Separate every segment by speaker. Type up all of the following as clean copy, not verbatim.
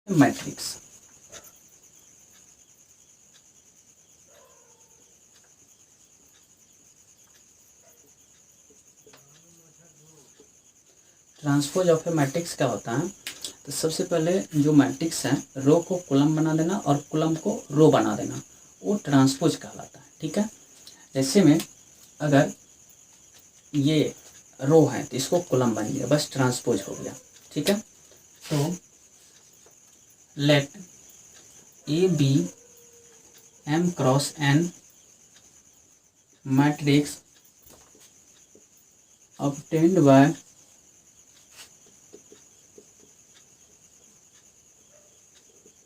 Speaker 1: Matrix. Transpose of A matrix क्या होता है? तो सबसे पहले जो मैट्रिक्स है, रो को कॉलम बना देना और कॉलम को रो बना देना, वो ट्रांसपोज कहलाता है। ठीक है, ऐसे में अगर ये रो है तो इसको कॉलम बन गया, बस ट्रांसपोज हो गया। ठीक है, तो let A be m cross n matrix obtained by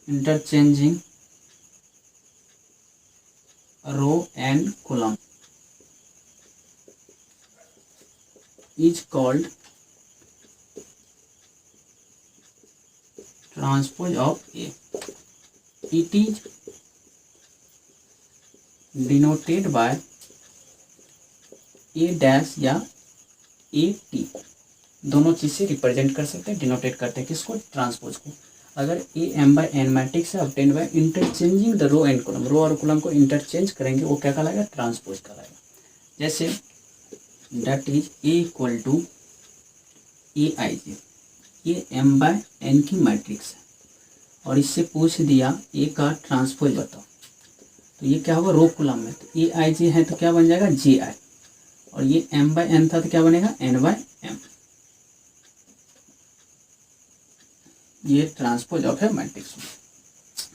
Speaker 1: interchanging row and column is called transpose of A. It is denoted by A dash या A T, दोनों चीज से रिप्रेजेंट कर सकते हैं, डिनोटेट करते हैं किसको? ट्रांसपोज को। अगर A M by N matrix है obtained by interchanging the row and column, row और कॉलम को इंटरचेंज करेंगे, वो क्या कहलाएगा? ट्रांसपोज कहलाएगा। जैसे that is A equal to A I J, ये एम बाय एन की मैट्रिक्स है और इससे पूछ दिया ए का ट्रांसपोज बताओ, तो ये क्या होगा? रो कॉलम में तो ए आई जे है तो क्या बन जाएगा? जे आई, और ये एम बाय एन था तो क्या बनेगा? N by m. ये ट्रांसपोज ऑफ है मैट्रिक्स।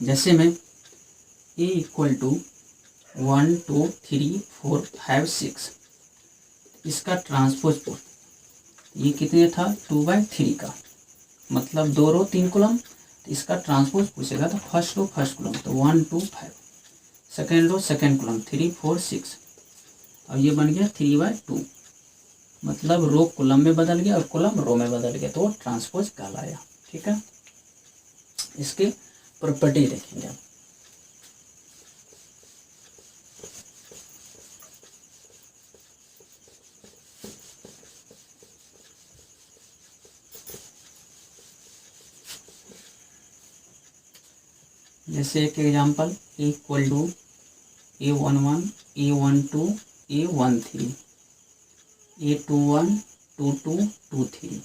Speaker 1: जैसे में ए इक्वल टू 1 2 3 4 5 6, इसका ट्रांसपोज पूछ, ये कितने था? 2/3 का, मतलब 2 रो 3 कॉलम, तो इसका ट्रांसपोज पूछेगा तो फर्स्ट रो फर्स्ट कॉलम तो 1 2 5, सेकेंड रो सेकेंड कॉलम 3 4 6, अब ये बन गया 3/2, मतलब रो कॉलम में बदल गया और कॉलम रो में बदल गया, तो वो ट्रांसपोज कहलाया। ठीक है, इसके प्रॉपर्टी देखेंगे। जैसे एक example, equal to A11 A12 A13 A21 22 23,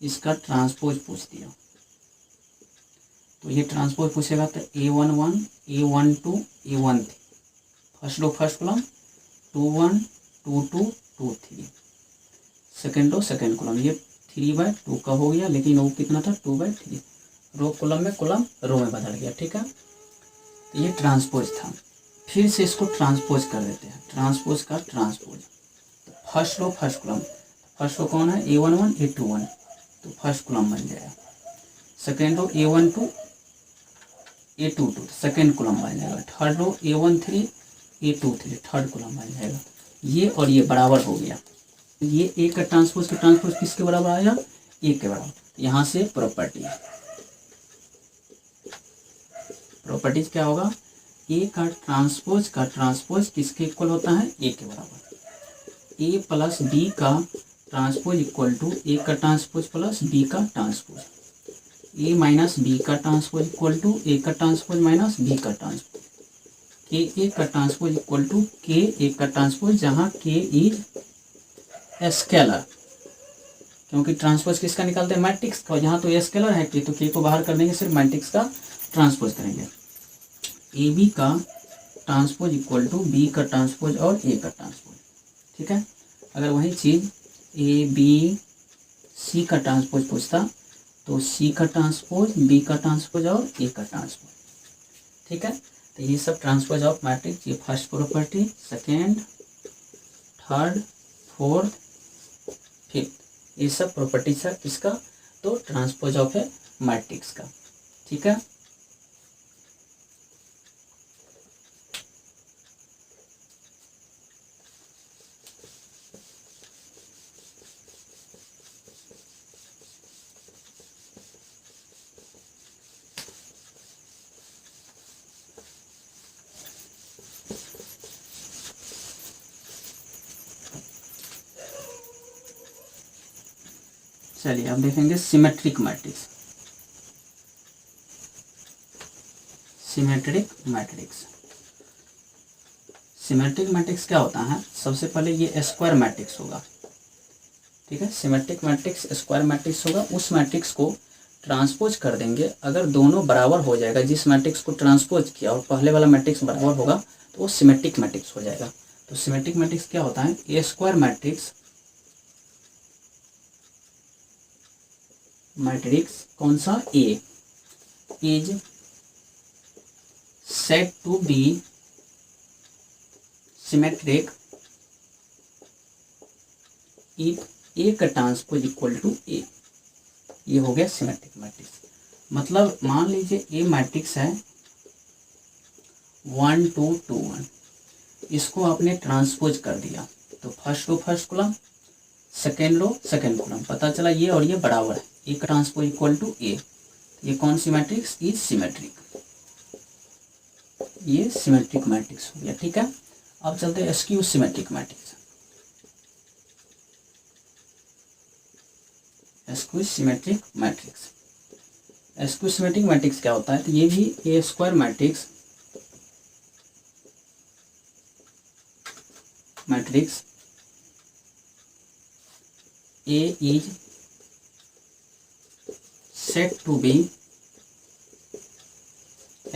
Speaker 1: इसका ट्रांसपोज पूछ दिया, तो ये ट्रांसपोज पूछेगा तो A11 A12 A13, first row first column 21 22 23, second row second column, ये 3/2 का हो गया, लेकिन वो कितना था? 2/3, रो कॉलम में कॉलम रो में बदल गया। ठीक है, तो ये ट्रांसपोज था। फिर से इसको ट्रांसपोज कर देते हैं, ट्रांसपोज का ट्रांसपोज, तो first row first column, first row कौन है? A11 A21, तो फर्स्ट कॉलम बन जाएगा, second row A12 A22, second column बन जाएगा, third row A13 A23, third column बन जाएगा। ये और ये बराबर हो गया, ये ए का ट्रांसपोज किसके बराबर आएगा? ए के बराबर। यहाँ से प्रॉपर्टीज क्या होगा? ए का ट्रांसपोज किसके इक्वल होता है? ए के बराबर। ए प्लस बी का ट्रांसपोज इक्वल टू ए का ट्रांसपोज प्लस बी का ट्रांसपोज, ए माइनस बी का ट्रांसपोज इक्वल टू ए का ट्रांसपोज माइनस बी का ट्रांसपोज, के ए का ट्रांसपोज इक्वल टू के ए का ट्रांसपोज, जहाँ के इज स्केलर, क्योंकि ट्रांसपोज किसका निकालते हैं? मैट्रिक्स का, यहाँ तो स्केलर है के, तो के को बाहर कर देंगे, सिर्फ मैट्रिक्स का ट्रांसपोज करेंगे। ए बी का ट्रांसपोज इक्वल टू बी का ट्रांसपोज और ए का ट्रांसपोज। ठीक है, अगर वही चीज ए बी सी का ट्रांसपोज पूछता तो सी का ट्रांसपोज, बी का ट्रांसपोज और ए का ट्रांसपोज। ठीक है, तो ये सब ट्रांसपोज ऑफ मैट्रिक्स, ये first property, second, third, fourth, fifth, ये सब प्रॉपर्टीज है किसका? तो ट्रांसपोज ऑफ ए मैट्रिक्स का। ठीक है, चलिए अब देखेंगे symmetric matrix. Symmetric matrix. Symmetric matrix क्या होता है, सबसे पहले ये स्क्वायर मैट्रिक्स होगा, ठीक है। सिमेट्रिक मैट्रिक्स स्क्वायर मैट्रिक्स होगा, उस मैट्रिक्स को ट्रांसपोज कर देंगे, अगर दोनों बराबर हो जाएगा, जिस मैट्रिक्स को ट्रांसपोज किया और पहले वाला मैट्रिक्स बराबर होगा तो वो सिमेट्रिक मैट्रिक्स हो जाएगा। तो सिमेट्रिक मैट्रिक्स क्या होता है, ए स्क्वायर मैट्रिक्स, मैट्रिक्स कौन सा, A is said to be symmetric if A का ट्रांसपोज इक्वल टू ए। ये हो गया सिमेट्रिक मैट्रिक्स। मतलब मान लीजिए ए मैट्रिक्स है 1 2 2 1, इसको आपने ट्रांसपोज कर दिया तो first row first column, second row second column, पता चला ये और ये बराबर है, ए का ट्रांसपोज इक्वल टू ए। ये कौन सी मैट्रिक्स, इज सिमेट्रिक, ये सिमेट्रिक मैट्रिक्स हो गया, ठीक है। अब चलते हैं skew symmetric matrix. Skew symmetric matrix, skew symmetric matrix क्या होता है, तो ये भी A square matrix, matrix A is said to be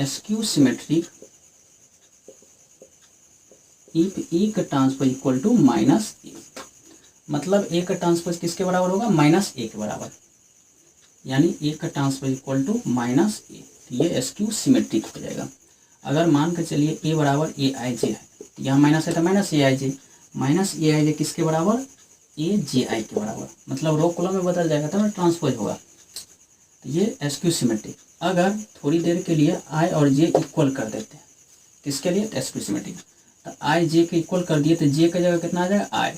Speaker 1: skew symmetric if A का transpose equal to minus A. मतलब ए का ट्रांसपोज किसके बराबर होगा, माइनस ए के बराबर, यानी ए का ट्रांसपोज इक्वल टू माइनस ए, तो ये स्क्यू सिमेट्रिक हो जाएगा। अगर मान कर चलिए ए बराबर ए आई जे है, तो यहाँ माइनस है तो minus A I J, minus A I जे किसके बराबर, ए जे आई के बराबर, मतलब रो कॉलम में बदल जाएगा तो ट्रांसपोज होगा, तो ये स्क्यू सिमेट्रिक। अगर थोड़ी देर के लिए आई और जे इक्वल कर देते हैं, किसके लिए, स्क्यू सिमेट्रिक, तो आई जे के इक्वल कर दिए तो जे की जगह कितना आ जाएगा, आई,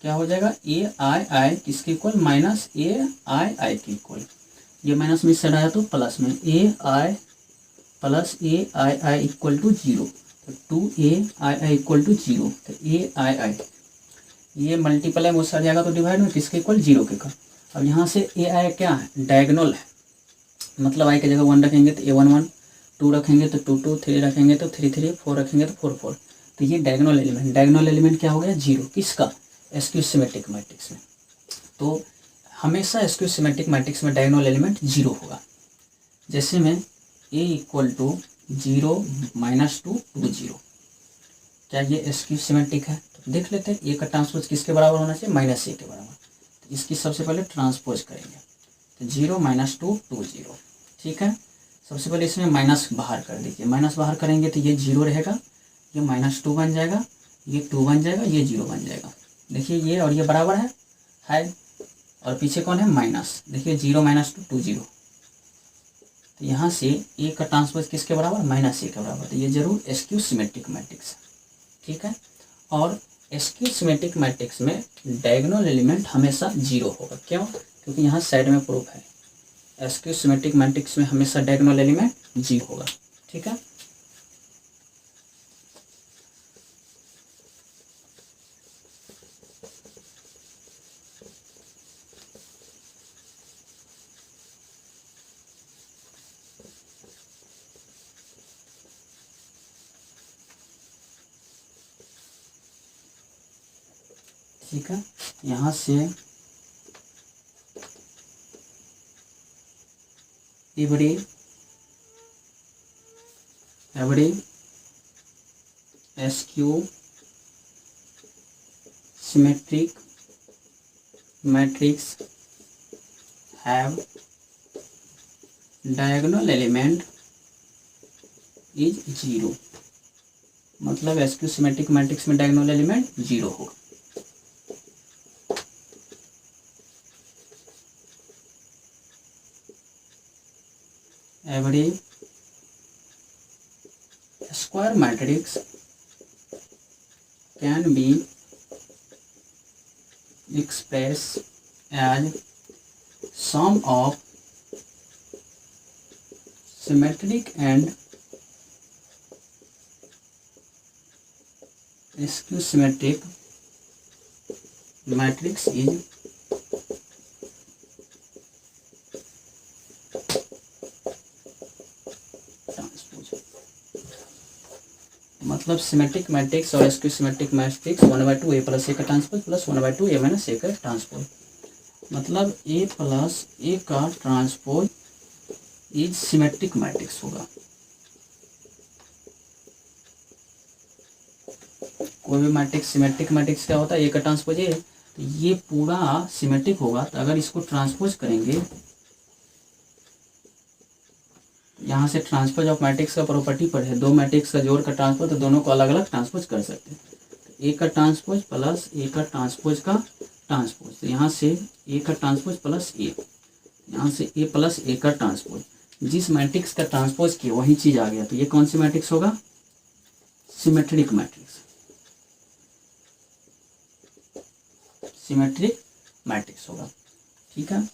Speaker 1: क्या हो जाएगा, ए आई आई किसके इक्वल, माइनस ए आई आई के इक्वल, ये माइनस में से आया तो प्लस में A I plus A I I equal to zero, तो 2a I I equal to zero, तो ए आई आई ये मल्टीप्लाई में उससे जाएगा तो डिवाइड में किसके इक्वल, जीरो के इक्वल। अब यहाँ से ए आई क्या है, डायगोनल है, मतलब आई की जगह 1 रखेंगे तो a1 1, 2 रखेंगे तो 2 2, 3 रखेंगे तो 3 3, 4 रखेंगे तो 4 4, तो ये डायगोनल एलिमेंट, डायगोनल एलिमेंट क्या हो गया, जीरो, किसका, स्क्यू सिमेट्रिक मैट्रिक्स में। तो हमेशा स्क्यू सिमेट्रिक मैट्रिक्स में डायगोनल एलिमेंट जीरो होगा। जैसे में ए इक्वल टू 0 माइनस 2 2 0, क्या ये स्क्यू सिमेट्रिक है, तो देख लेते हैं ए का ट्रांसपोज किसके बराबर होना चाहिए, माइनस ए के बराबर, तो इसकी सबसे पहले ट्रांसपोज करेंगे, तो 0 माइनस 2 2 0, ठीक है। सबसे पहले इसमें माइनस बाहर कर दीजिए, माइनस बाहर करेंगे तो ये 0 रहेगा, ये माइनस 2 बन जाएगा, ये 2 बन जाएगा, ये 0 बन जाएगा। देखिए ये और ये बराबर है और पीछे कौन है, माइनस, देखिए 0 माइनस 2 2 0, तो यहाँ से ए का ट्रांसपोज किसके बराबर, माइनस ए के बराबर, तो ये जरूर स्क्यू सिमेट्रिक मैट्रिक्स है, ठीक है। और स्क्यू सिमेट्रिक मैट्रिक्स में डायगोनल एलिमेंट हमेशा जीरो होगा, क्यों, क्योंकि यहाँ साइड में प्रूफ है, स्क्यू सिमेट्रिक मैट्रिक्स में हमेशा डायगोनल एलिमेंट जीरो होगा, ठीक है। ठीक है, यहाँ से every skew symmetric matrix have diagonal element is zero, मतलब स्क्यू सिमेट्रिक मैट्रिक्स में डायगोनल एलिमेंट जीरो होगा। Every square matrix can be expressed as sum of symmetric and skew symmetric matrix is transpose. मतलब symmetric matrix और SQ symmetric matrix 1/2 ए plus ए का transpose plus 1/2 ए minus ए का transpose, मतलब ए plus ए का transpose is symmetric matrix होगा। कोई भी matrix symmetric matrix क्या होता है, ए का ट्रांसपोज ए, तो ये पूरा सिमेट्रिक होगा। तो अगर इसको ट्रांसपोज करेंगे, यहाँ से ट्रांसपोज ऑफ मैट्रिक्स का प्रॉपर्टी पर है, दो मैट्रिक्स का जोड़ का ट्रांसपोज, तो दोनों को अलग अलग ट्रांसपोज कर सकते हैं। तो ए का ट्रांसपोज प्लस ए का ट्रांसपोज का ट्रांसपोज, तो यहाँ से ए का ट्रांसपोज प्लस ए, यहाँ से ए प्लस ए का ट्रांसपोज, जिस मैट्रिक्स का ट्रांसपोज किया वही चीज आ गया। तो ये कौन सी मैट्रिक्स होगा, सिमेट्रिक मैट्रिक्स, सिमेट्रिक मैट्रिक्स होगा। ठीक है,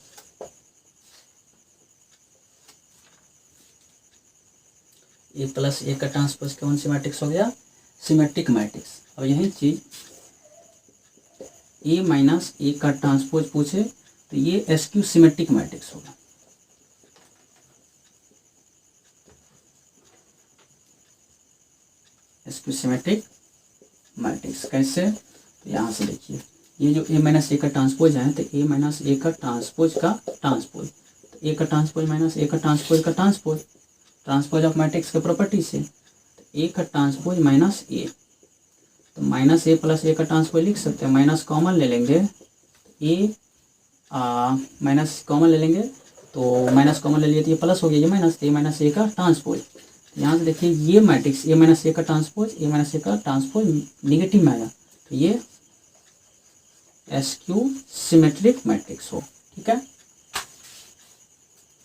Speaker 1: ए प्लस ए का ट्रांसपोज कौन सी मैट्रिक्स हो गया, सिमेट्रिक मैट्रिक्स। अब यही चीज ए माइनस ए का ट्रांसपोज पूछे तो ये एसक्यू सिमेट्रिक मैट्रिक्स होगा। एसक्यू सिमेट्रिक मैट्रिक्स कैसे, तो यहाँ से देखिए, ये जो ए माइनस ए का ट्रांसपोज है, तो ए माइनस ए का ट्रांसपोज का ट्रांसपोज, तो ए का ट्रांसपोज माइनस ए का ट्रांसपोज का ट्रांसपोज, ट्रांसपोज ऑफ मैट्रिक्स के प्रॉपर्टी से, तो ए का ट्रांसपोज माइनस ए, तो माइनस ए प्लस ए का ट्रांसपोज लिख सकते हैं, माइनस कॉमन ले लेंगे, ए माइनस कॉमन ले लेंगे, तो माइनस कॉमन ले लिए तो ये प्लस हो गया, ये माइनस, ए माइनस ए का ट्रांसपोज। यहाँ से देखिए ये मैट्रिक्स ए माइनस ए का ट्रांसपोज, ए माइनस ए का ट्रांसपोज निगेटिव में आया, तो ये एसक्यू सिमेट्रिक मैट्रिक्स हो। ठीक है,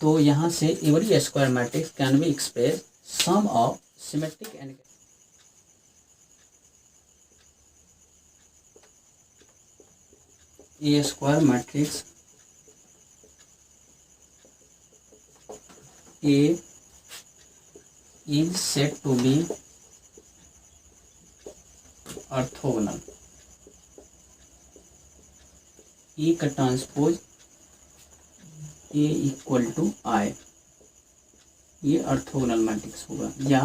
Speaker 1: तो यहाँ से every square matrix can be express sum of symmetric and a square matrix A is said to be orthogonal, E का transpose A equal to I, ये ऑर्थोगोनल मैट्रिक्स होगा, या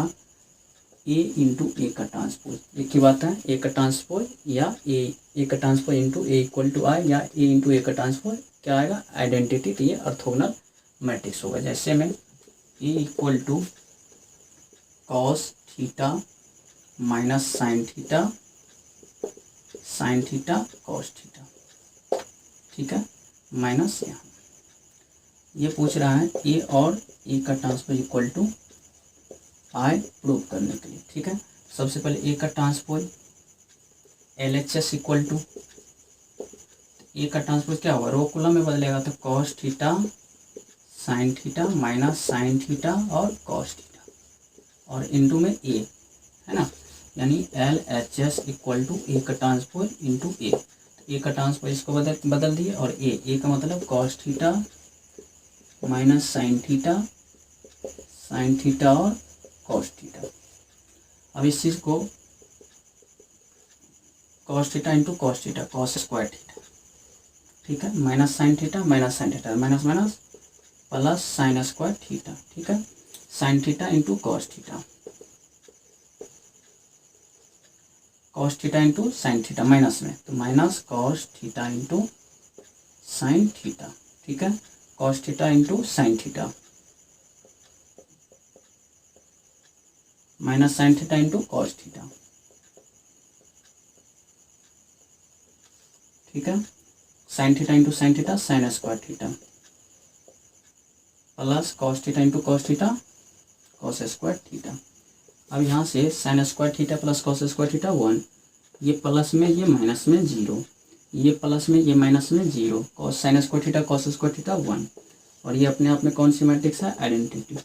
Speaker 1: A इंटू ए का ट्रांसपोज, एक ही बात है, ए का ट्रांसपोज या ए का transpose into A equal to I, या ए इंटू ए का ट्रांसपोज क्या आएगा, आइडेंटिटी, तो ये ऑर्थोगोनल मैट्रिक्स होगा। जैसे में A equal to cos theta minus sine theta cos theta, ठीक है, माइनस यहाँ ये पूछ रहा है ए और ए का transpose equal to I prove करने के लिए। ठीक है, सबसे पहले ए का transpose LHS equal to, A का ट्रांसपोज क्या होगा, रो कॉलम में बदलेगा, तो cos theta sine theta minus sine theta और कॉस थीटा, और इनटू में ए है ना, यानी LHS इक्वल टू ए का ट्रांसपोज इंटू ए, ए का ट्रांसपोज इसको बदल दिए, और ए का मतलब cos theta minus sine theta और कॉस थीटा। अब इस चीज़ को cos theta into cos theta, cos square theta, ठीक है, minus sine theta minus minus plus sine square theta, ठीक है, sine theta into cos theta, cos theta into sine theta minus में, तो minus cos theta into sine theta, ठीक है, cos theta into sine theta minus sine theta into cos theta, ठीक है, sine theta into sine theta sine square theta plus cos theta into cos theta cos square theta. अब यहाँ से sine square theta plus cos square theta 1, ये plus में ये minus में 0, ये प्लस में ये माइनस में 0, cos sine square theta cos square theta 1, और ये अपने आप में कौन सी मैट्रिक्स है, आइडेंटिटी,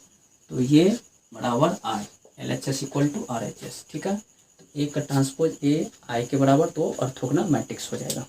Speaker 1: तो ये बराबर आई, LHS इक्वल टू RHS, ठीक है, तो ए का ट्रांसपोज ए आई के बराबर, तो ऑर्थोगोनल मैट्रिक्स हो जाएगा।